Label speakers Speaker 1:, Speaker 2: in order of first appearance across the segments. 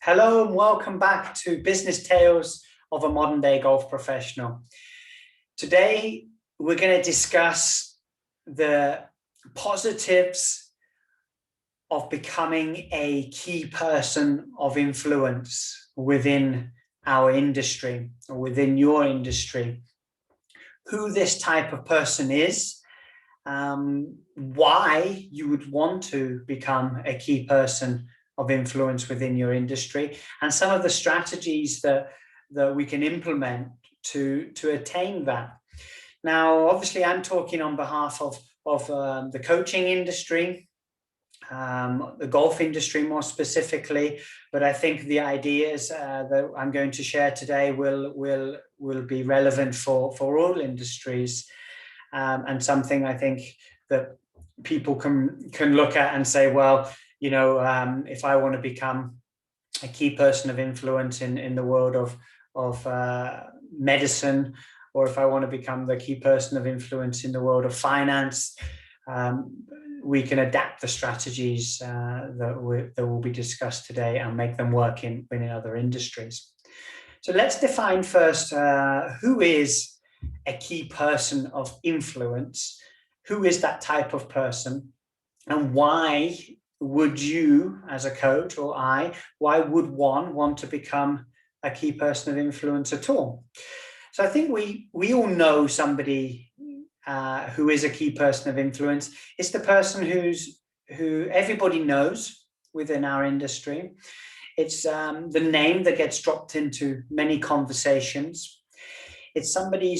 Speaker 1: Hello and welcome back to Business Tales of a Modern Day Golf Professional. Today, we're going to discuss the positives of becoming a key person of influence within our industry or within your industry. Who this type of person is, why you would want to become a key person of influence within your industry, and some of the strategies that we can implement to attain that. Now, obviously, I'm talking on behalf of the coaching industry, the golf industry more specifically, but I think the ideas that I'm going to share today will be relevant for all industries, and something I think that people can look at and say, well, you know, if I want to become a key person of influence in the world of medicine, or if I want to become the key person of influence in the world of finance, we can adapt the strategies that will be discussed today and make them work in other industries. So let's define first who is a key person of influence. Who is that type of person, and why would you, as a coach, or why would one want to become a key person of influence at all? So I think we all know somebody who is a key person of influence. It's the person who everybody knows within our industry. It's the name that gets dropped into many conversations. It's somebody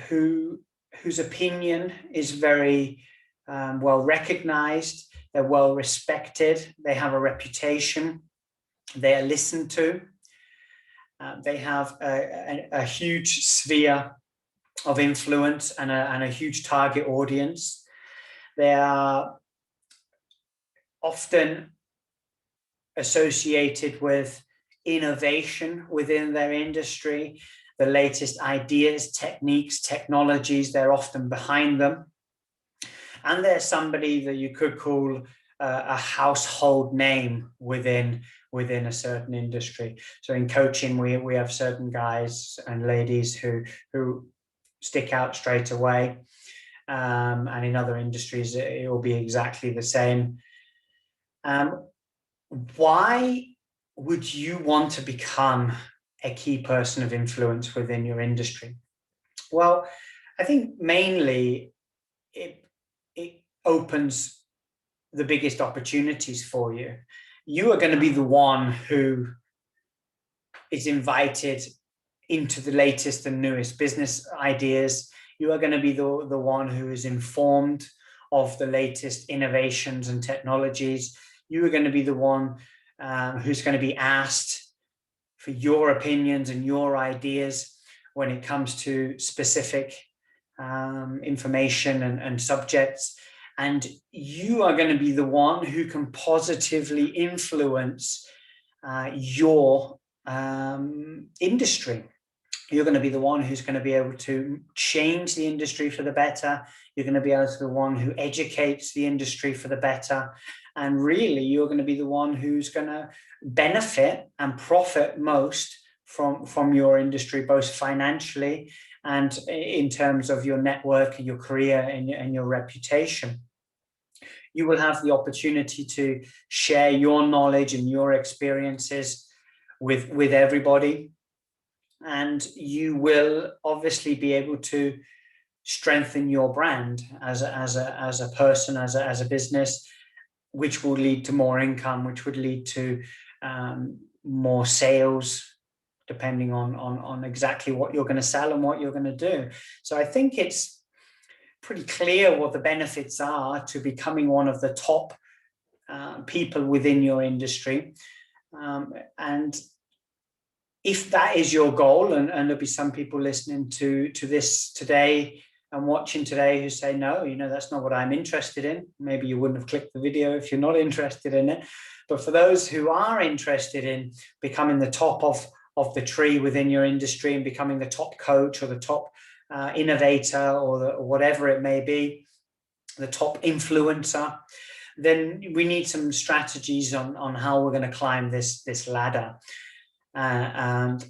Speaker 1: whose opinion is very well recognized. They're well respected. They have a reputation. They are listened to. They have a huge sphere of influence and a huge target audience. They are often associated with innovation within their industry, the latest ideas, techniques, technologies. They're often behind them. And they're somebody that you could call a household name within a certain industry. So in coaching, we have certain guys and ladies who stick out straight away. And in other industries, it will be exactly the same. Why would you want to become a key person of influence within your industry? Well, I think mainly it opens the biggest opportunities for you. You are going to be the one who is invited into the latest and newest business ideas. You are going to be the one who is informed of the latest innovations and technologies. You are going to be the one who's going to be asked for your opinions and your ideas when it comes to specific information and subjects. And you are going to be the one who can positively influence your industry. You're going to be the one who's going to be able to change the industry for the better. You're going to be able to be the one who educates the industry for the better. And really, you're going to be the one who's going to benefit and profit most from your industry, both financially and in terms of your network, your career, and your reputation. You will have the opportunity to share your knowledge and your experiences with everybody. And you will obviously be able to strengthen your brand as a person, as a business, which will lead to more income, which would lead to more sales, depending on exactly what you're going to sell and what you're going to do. So I think it's pretty clear what the benefits are to becoming one of the top people within your industry. And if that is your goal, and there'll be some people listening to this today and watching today who say, no, that's not what I'm interested in. Maybe you wouldn't have clicked the video if you're not interested in it. But for those who are interested in becoming the top of the tree within your industry and becoming the top coach or the top innovator or whatever it may be, the top influencer, then we need some strategies on how we're going to climb this ladder. And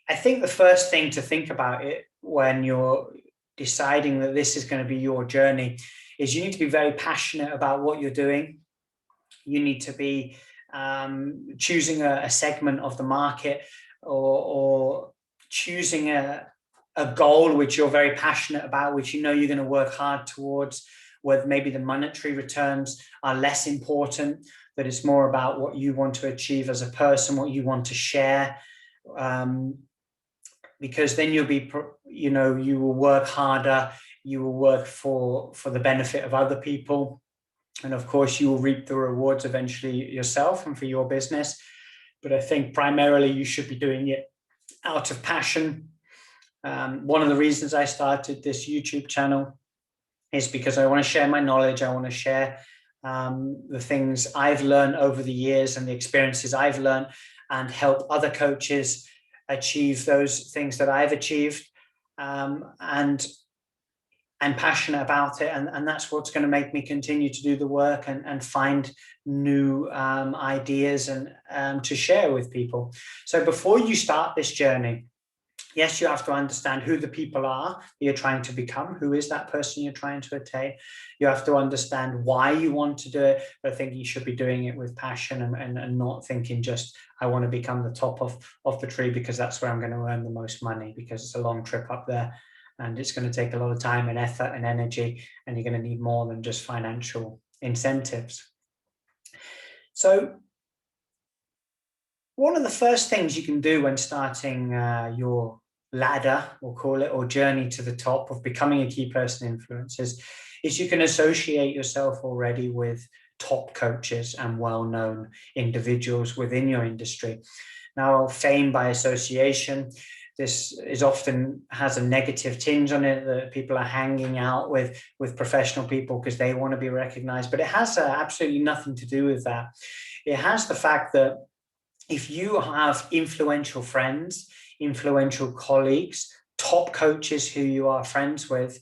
Speaker 1: I think the first thing to think about it when you're deciding that this is going to be your journey is you need to be very passionate about what you're doing. You need to be choosing a segment of the market, or choosing a goal which you're very passionate about, which you know you're going to work hard towards, where maybe the monetary returns are less important, that it's more about what you want to achieve as a person, what you want to share. Because then you'll be, you will work harder, you will work for the benefit of other people. And of course, you will reap the rewards eventually yourself and for your business. But I think primarily you should be doing it out of passion. One of the reasons I started this YouTube channel is because I want to share my knowledge. I want to share the things I've learned over the years and the experiences I've learned, and help other coaches achieve those things that I've achieved. And I'm passionate about it, and that's what's going to make me continue to do the work and find new ideas and to share with people. So before you start this journey, yes, you have to understand who the people are you're trying to become. Who is that person you're trying to attain? You have to understand why you want to do it, but I think you should be doing it with passion and not thinking just, I want to become the top of the tree because that's where I'm going to earn the most money, because it's a long trip up there and it's going to take a lot of time and effort and energy, and you're going to need more than just financial incentives. So one of the first things you can do when starting your ladder, we'll call it, or journey to the top of becoming a key person influencer, is you can associate yourself already with top coaches and well-known individuals within your industry. Now, fame by association, this is often has a negative tinge on it, that people are hanging out with professional people because they want to be recognized, but it has absolutely nothing to do with that. It has the fact that if you have influential friends, influential colleagues, top coaches who you are friends with,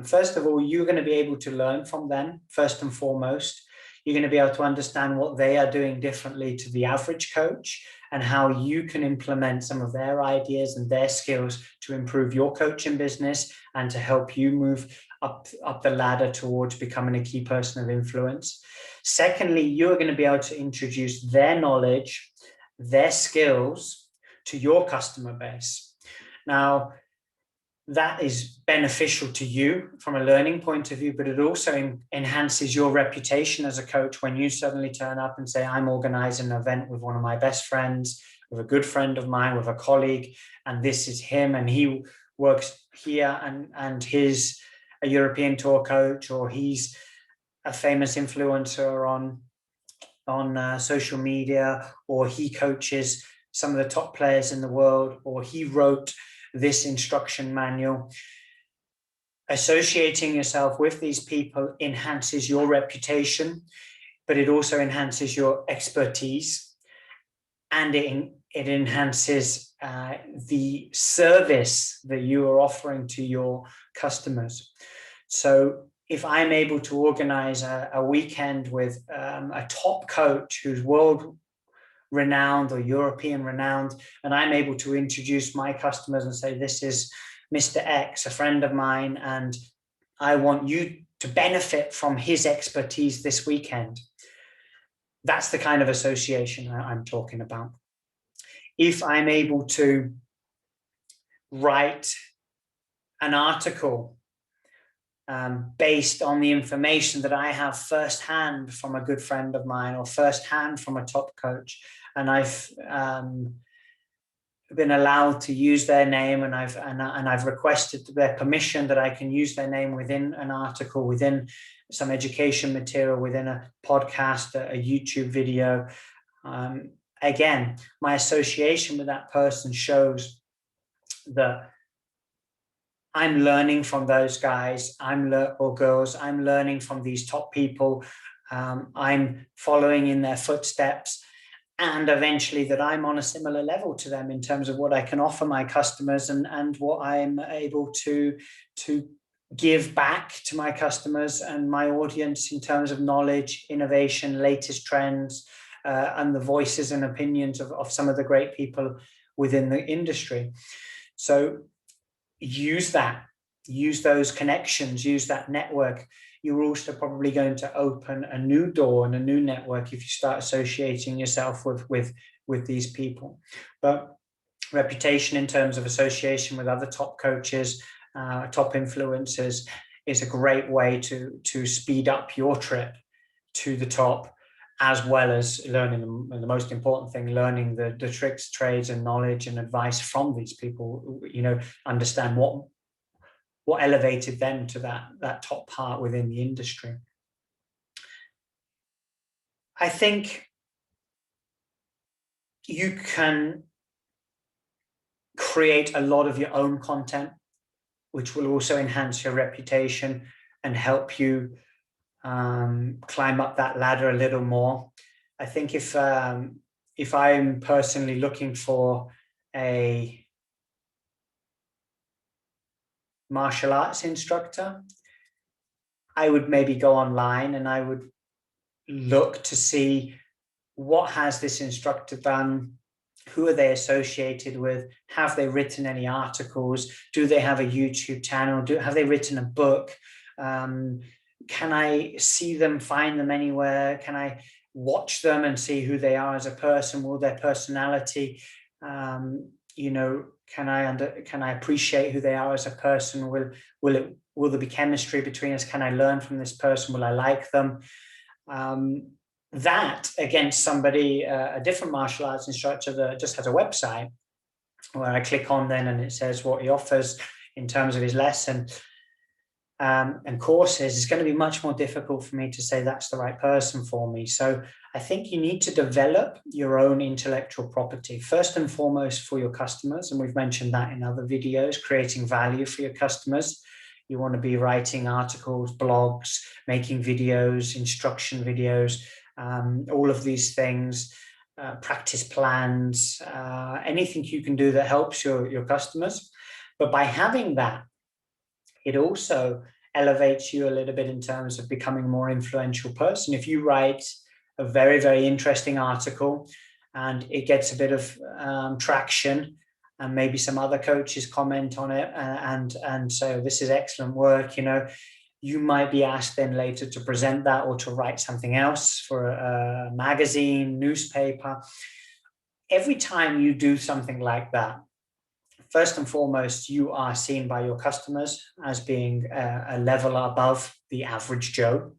Speaker 1: first of all, you're going to be able to learn from them, first and foremost. You're going to be able to understand what they are doing differently to the average coach, and how you can implement some of their ideas and their skills to improve your coaching business and to help you move up the ladder towards becoming a key person of influence. Secondly, you're going to be able to introduce their knowledge, their skills to your customer base. Now, that is beneficial to you from a learning point of view, but it also enhances your reputation as a coach when you suddenly turn up and say, I'm organizing an event with one of my best friends, with a good friend of mine, with a colleague, and this is him, and he works here, and he's a European tour coach, or he's a famous influencer on social media, or he coaches some of the top players in the world, or he wrote this instruction manual. Associating yourself with these people enhances your reputation, but it also enhances your expertise, and it enhances the service that you are offering to your customers. So if I'm able to organize a weekend with a top coach who's world renowned or European renowned, and I'm able to introduce my customers and say, this is Mr. X, a friend of mine, and I want you to benefit from his expertise this weekend. That's the kind of association I'm talking about. If I'm able to write an article based on the information that I have firsthand from a good friend of mine, or firsthand from a top coach, and I've been allowed to use their name, and I've requested their permission that I can use their name within an article, within some education material, within a podcast, a YouTube video. Again, my association with that person shows that I'm learning from those guys, or girls. I'm learning from these top people. I'm following in their footsteps, and eventually that I'm on a similar level to them in terms of what I can offer my customers and what I'm able to give back to my customers and my audience in terms of knowledge, innovation, latest trends, and the voices and opinions of some of the great people within the industry. So use that, use those connections, use that network. You're also probably going to open a new door and a new network if you start associating yourself with these people. But reputation in terms of association with other top coaches, top influencers, is a great way to speed up your trip to the top, as well as learning the most important thing, learning the tricks, trades, and knowledge and advice from these people. Understand what elevated them to that top part within the industry. I think you can create a lot of your own content, which will also enhance your reputation and help you climb up that ladder a little more. I think if I'm personally looking for a martial arts instructor, I would maybe go online and I would look to see what has this instructor done, who are they associated with, have they written any articles, do they have a YouTube channel, have they written a book, can I see them, find them anywhere, can I watch them and see who they are as a person, will their personality, can I appreciate who they are as a person, will there be chemistry between us, can I learn from this person, will I like them? That against somebody, a different martial arts instructor that just has a website where I click on then and it says what he offers in terms of his lesson and courses, it's going to be much more difficult for me to say that's the right person for me. So I think you need to develop your own intellectual property, first and foremost for your customers. And we've mentioned that in other videos, creating value for your customers. You want to be writing articles, blogs, making videos, instruction videos, all of these things, practice plans, anything you can do that helps your customers. But by having that, it also elevates you a little bit in terms of becoming a more influential person. If you write a very, very interesting article and it gets a bit of traction, and maybe some other coaches comment on it and say, oh, this is excellent work, you might be asked then later to present that or to write something else for a magazine, newspaper. Every time you do something like that, first and foremost, you are seen by your customers as being a level above the average Joe.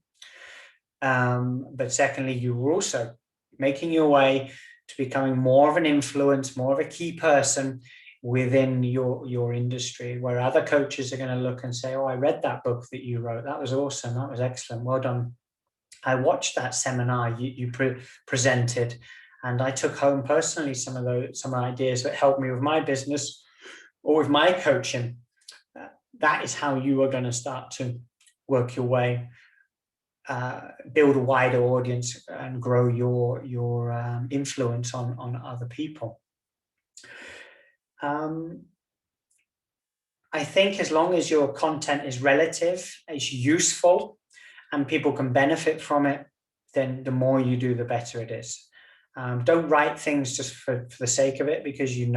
Speaker 1: But secondly, you are also making your way to becoming more of an influence, more of a key person within your industry, where other coaches are going to look and say, oh, I read that book that you wrote. That was awesome. That was excellent. Well done. I watched that seminar you presented, and I took home personally some ideas that helped me with my business or with my coaching. That is how you are going to start to work your way, build a wider audience and grow your influence on other people. I think as long as your content is relative, it's useful, and people can benefit from it, then the more you do, the better it is. Don't write things just for the sake of it, because you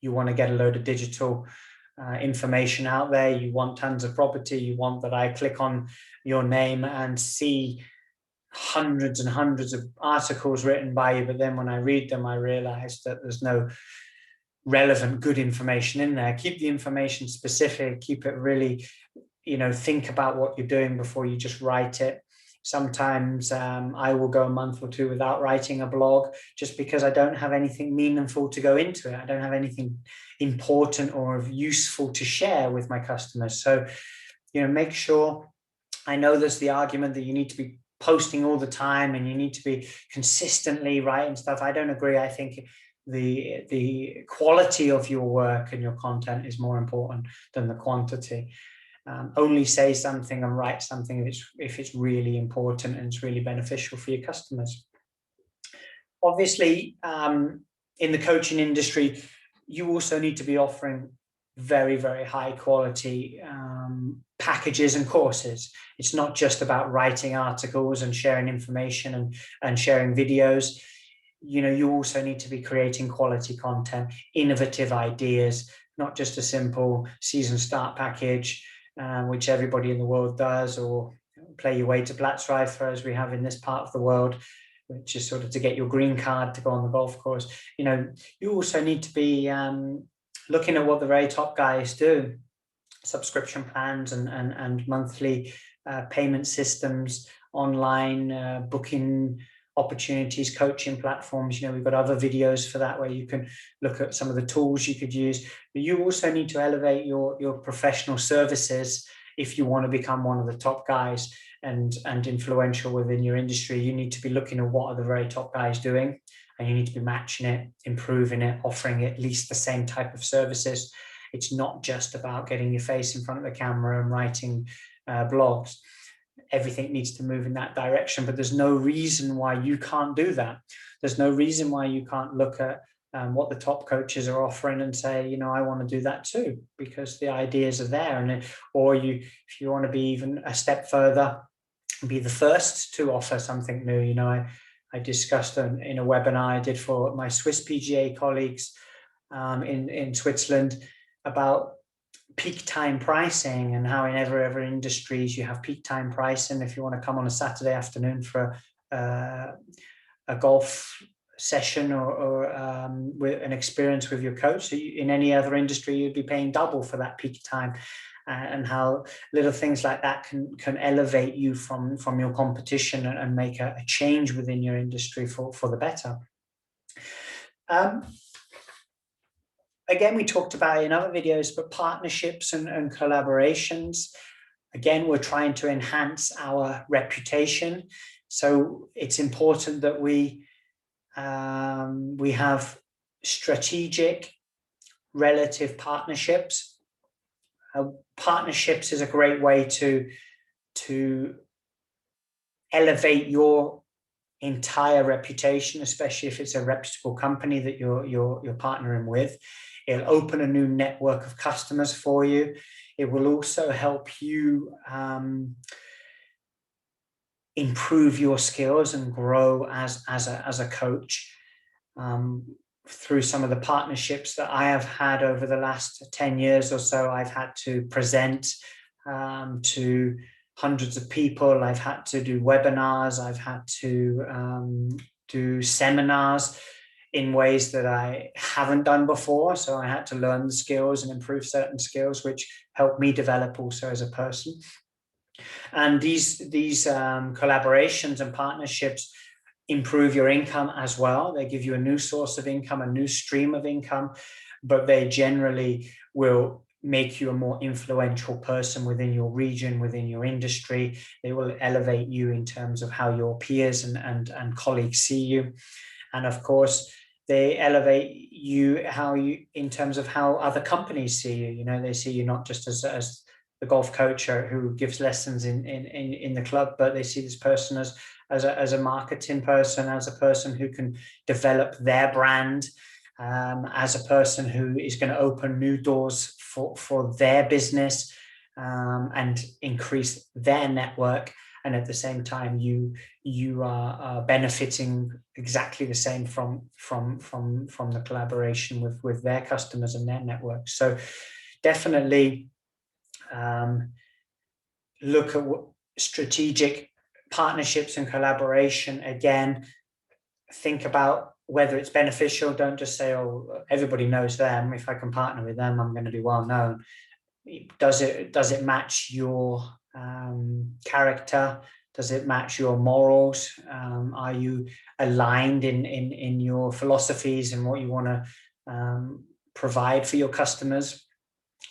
Speaker 1: want to get a load of digital information out there. You want tons of property. You want that I click on your name and see hundreds and hundreds of articles written by you, but then when I read them, I realize that there's no relevant, good information in there. Keep the information specific, keep it really, think about what you're doing before you just write it. Sometimes I will go a month or two without writing a blog just because I don't have anything meaningful to go into it. I don't have anything important or useful to share with my customers. So, make sure, I know there's the argument that you need to be posting all the time and you need to be consistently writing stuff. I don't agree. I think the quality of your work and your content is more important than the quantity. Only say something and write something if it's really important and it's really beneficial for your customers. Obviously, in the coaching industry, you also need to be offering very, very high quality packages and courses. It's not just about writing articles and sharing information and sharing videos. You also need to be creating quality content, innovative ideas, not just a simple season start package, which everybody in the world does, or play your way to Platzreife, as we have in this part of the world, which is sort of to get your green card to go on the golf course. You also need to be looking at what the very top guys do, subscription plans and monthly payment systems, online booking opportunities, coaching platforms. We've got other videos for that where you can look at some of the tools you could use. But you also need to elevate your professional services if you want to become one of the top guys and influential within your industry. You need to be looking at what are the very top guys doing, and you need to be matching it, improving it, offering at least the same type of services. It's not just about getting your face in front of the camera and writing blogs. Everything needs to move in that direction, but there's no reason why you can't do that. There's no reason why you can't look at what the top coaches are offering and say, I want to do that too, because the ideas are there. And or if you want to be even a step further, be the first to offer something new. I discussed in a webinar I did for my Swiss PGA colleagues in Switzerland about peak time pricing, and how in every industries you have peak time pricing. If you want to come on a Saturday afternoon for a golf session or with an experience with your coach, so in any other industry you'd be paying double for that peak time, and how little things like that can elevate you from your competition and make a change within your industry for the better. Again, we talked about it in other videos, but partnerships and collaborations. Again, we're trying to enhance our reputation. So it's important that we have strategic relative partnerships. Partnerships is a great way to elevate your entire reputation, especially if it's a reputable company that you're partnering with. It'll open a new network of customers for you. It will also help you improve your skills and grow as a coach. Through some of the partnerships that I have had over the last 10 years or so, I've had to present to hundreds of people. I've had to do webinars. I've had to do seminars in ways that I haven't done before. So I had to learn the skills and improve certain skills, which helped me develop also as a person. And these collaborations and partnerships improve your income as well. They give you a new source of income, a new stream of income, but they generally will make you a more influential person within your region, within your industry. They will elevate you in terms of how your peers and colleagues see you. And of course, they elevate you in terms of how other companies see you. They see you not just as the golf coach who gives lessons in the club, but they see this person as a marketing person, as a person who can develop their brand, as a person who is going to open new doors for their business and increase their network. And at the same time, you are benefiting exactly the same from the collaboration with their customers and their networks. So definitely look at strategic partnerships and collaboration. Again, think about whether it's beneficial. Don't just say, oh, everybody knows them. If I can partner with them, I'm going to be well known. Does it match your character? Does it match your morals? Are you aligned in your philosophies and what you want to provide for your customers?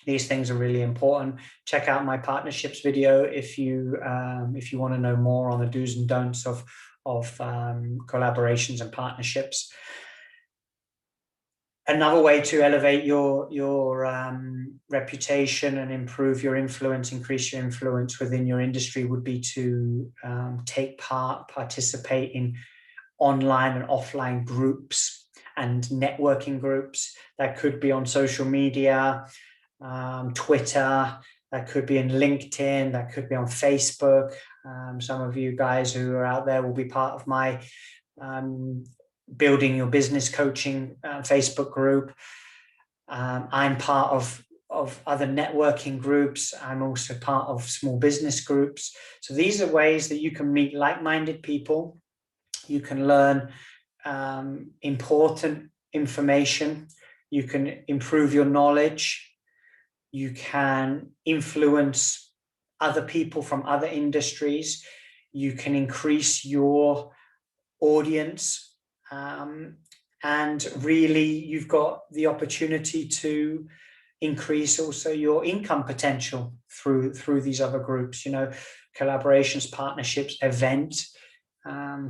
Speaker 1: These things are really important. Check out my partnerships video if you want to know more on the do's and don'ts of collaborations and partnerships. Another way to elevate your reputation and improve your influence, increase your influence within your industry would be to participate in online and offline groups and networking groups. That could be on social media. Twitter, that could be in LinkedIn, that could be on Facebook. Some of you guys who are out there will be part of my Building Your Business Coaching Facebook group. I'm part of other networking groups. I'm also part of small business groups. So these are ways that you can meet like-minded people. You can learn important information. You can improve your knowledge. You can influence other people from other industries. You can increase your audience. And really, you've got the opportunity to increase also your income potential through these other groups, collaborations, partnerships, events. I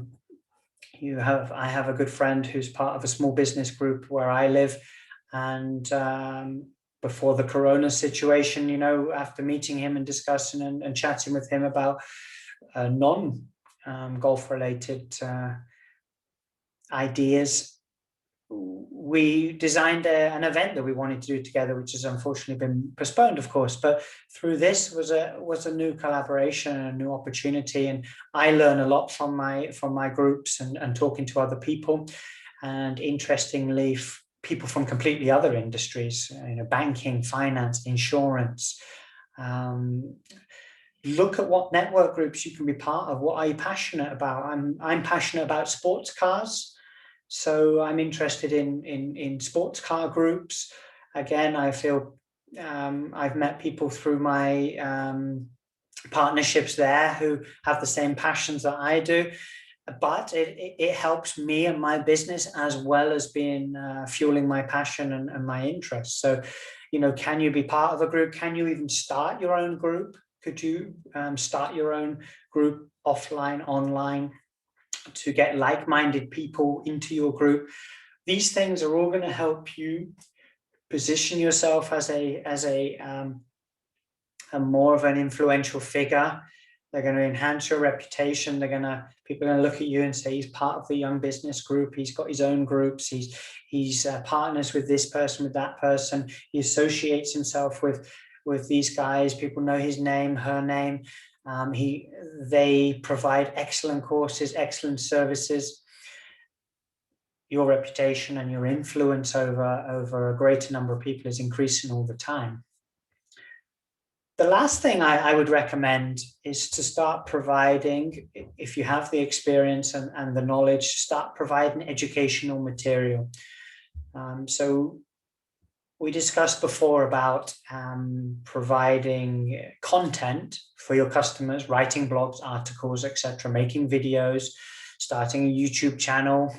Speaker 1: have a good friend who's part of a small business group where I live, and before the corona situation, after meeting him and discussing and chatting with him about non-golf related ideas, we designed an event that we wanted to do together, which has unfortunately been postponed, of course. But through this was a new collaboration and a new opportunity, and I learn a lot from my groups and talking to other people, and interestingly, people from completely other industries, banking, finance, insurance. Look at what network groups you can be part of. What are you passionate about? I'm passionate about sports cars. So I'm interested in sports car groups. Again, I feel I've met people through my partnerships there who have the same passions that I do, but it helps me and my business, as well as being fueling my passion and my interest. So, can you be part of a group? Can you even start your own group? Could you start your own group offline, online, to get like-minded people into your group? These things are all going to help you position yourself as a more of an influential figure. They're going to enhance your reputation. People are going to look at you and say, he's part of the young business group. He's got his own groups. He's partners with this person, with that person. He associates himself with these guys. People know his name, her name. They provide excellent courses, excellent services. Your reputation and your influence over a greater number of people is increasing all the time. The last thing I would recommend is to start providing, if you have the experience and the knowledge, start providing educational material. So we discussed before about providing content for your customers, writing blogs, articles, etc., making videos, starting a YouTube channel,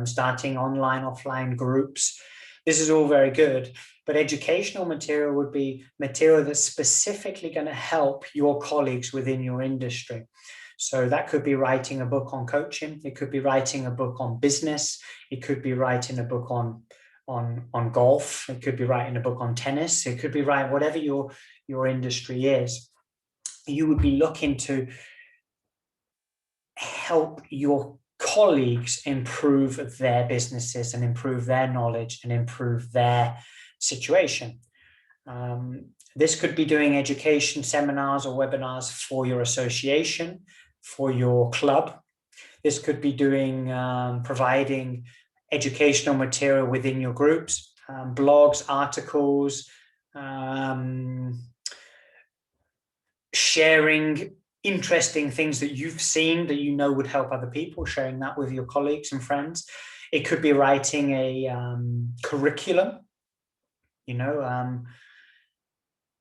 Speaker 1: starting online, offline groups. This is all very good, but educational material would be material that's specifically going to help your colleagues within your industry. So that could be writing a book on coaching. It could be writing a book on business. It could be writing a book on golf. It could be writing a book on tennis. It could be writing whatever your industry is. You would be looking to help your colleagues improve their businesses and improve their knowledge and improve their situation. This could be doing education seminars or webinars for your association, for your club. This could be doing providing educational material within your groups, blogs, articles, sharing interesting things that you've seen that would help other people, sharing that with your colleagues and friends. It could be writing a curriculum.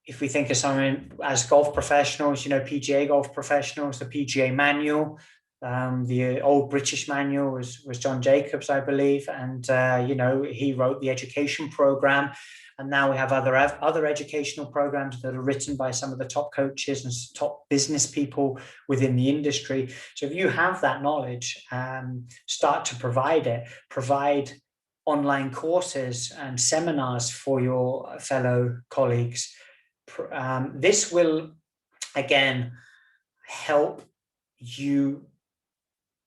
Speaker 1: If we think of someone as golf professionals, PGA golf professionals, the PGA manual, the old British manual was John Jacobs, I believe, and he wrote the education program. And now we have other educational programs that are written by some of the top coaches and top business people within the industry. So if you have that knowledge, start to provide it. Provide online courses and seminars for your fellow colleagues. This will, again, help you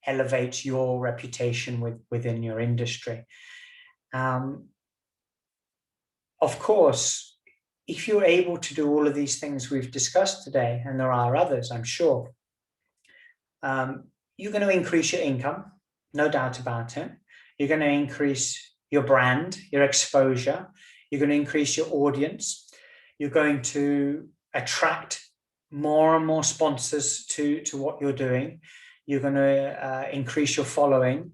Speaker 1: elevate your reputation within your industry. Of course, if you're able to do all of these things we've discussed today, and there are others, I'm sure, you're going to increase your income, no doubt about it. You're going to increase your brand, your exposure. You're going to increase your audience. You're going to attract more and more sponsors to what you're doing. You're going to increase your following.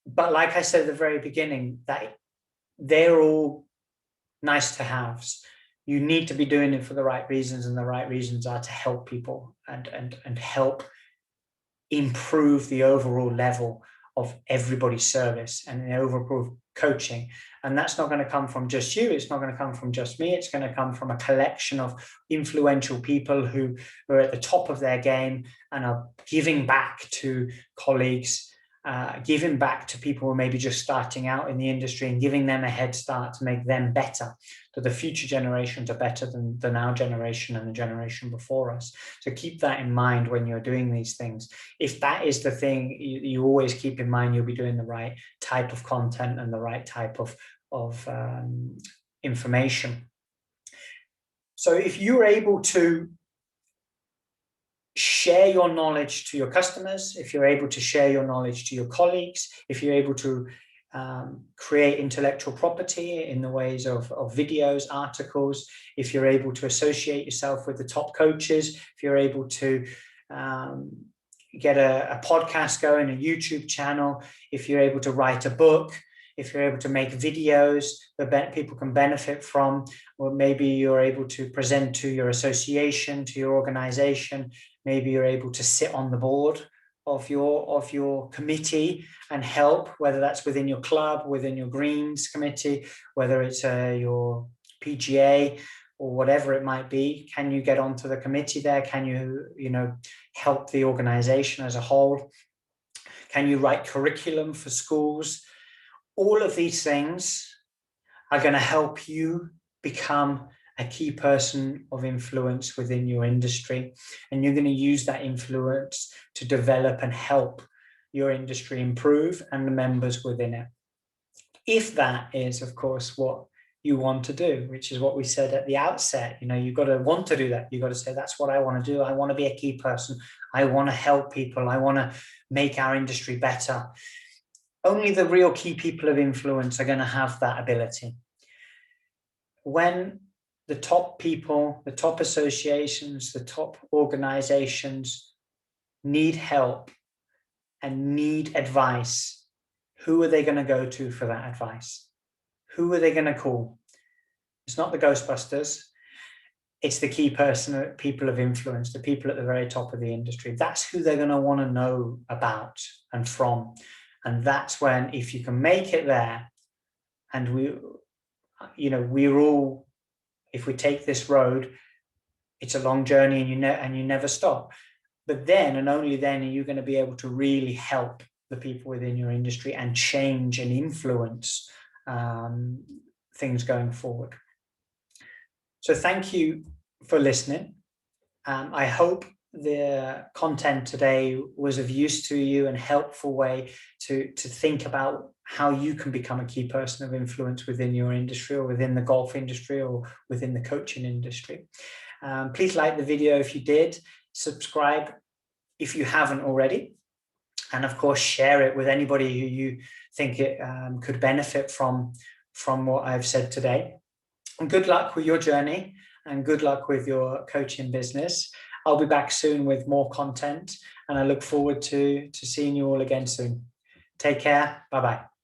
Speaker 1: But like I said at the very beginning, that they're all nice to haves. You need to be doing it for the right reasons, and the right reasons are to help people and help improve the overall level of everybody's service and the overall coaching. And that's not going to come from just you. It's not going to come from just me. It's going to come from a collection of influential people who are at the top of their game and are giving back to colleagues, giving back to people who are maybe just starting out in the industry, and giving them a head start to make them better, so the future generations are better than our generation and the generation before us. So keep that in mind when you're doing these things. If that is the thing you always keep in mind, you'll be doing the right type of content and the right type of information. So if you're able to share your knowledge to your customers, if you're able to share your knowledge to your colleagues, if you're able to create intellectual property in the ways of videos, articles, if you're able to associate yourself with the top coaches, if you're able to get a podcast going, a YouTube channel, if you're able to write a book, if you're able to make videos that people can benefit from, or maybe you're able to present to your association, to your organization, maybe you're able to sit on the board of your committee and help, whether that's within your club, within your Greens committee, whether it's your PGA or whatever it might be. Can you get onto the committee there? Can you help the organization as a whole? Can you write curriculum for schools? All of these things are going to help you become a key person of influence within your industry, and you're going to use that influence to develop and help your industry improve and the members within it. If that is, of course, what you want to do, which is what we said at the outset, you've got to want to do that. You've got to say, that's what I want to do. I want to be a key person. I want to help people. I want to make our industry better. Only the real key people of influence are going to have that ability. When the top people, the top associations, the top organizations need help and need advice, who are they going to go to for that advice? Who are they going to call? It's not the Ghostbusters. It's the key people of influence, the people at the very top of the industry. That's who they're going to want to know about and from. And that's when, if you can make it there, and we're all, if we take this road, it's a long journey, and you never stop. But then, and only then, are you going to be able to really help the people within your industry and change and influence things going forward. So thank you for listening. I hope the content today was of use to you and helpful way to think about how you can become a key person of influence within your industry, or within the golf industry, or within the coaching industry. Please like the video if you did, subscribe if you haven't already, and of course share it with anybody who you think it could benefit from what I've said today. And good luck with your journey, and good luck with your coaching business. I'll be back soon with more content, and I look forward to seeing you all again soon. Take care. Bye-bye.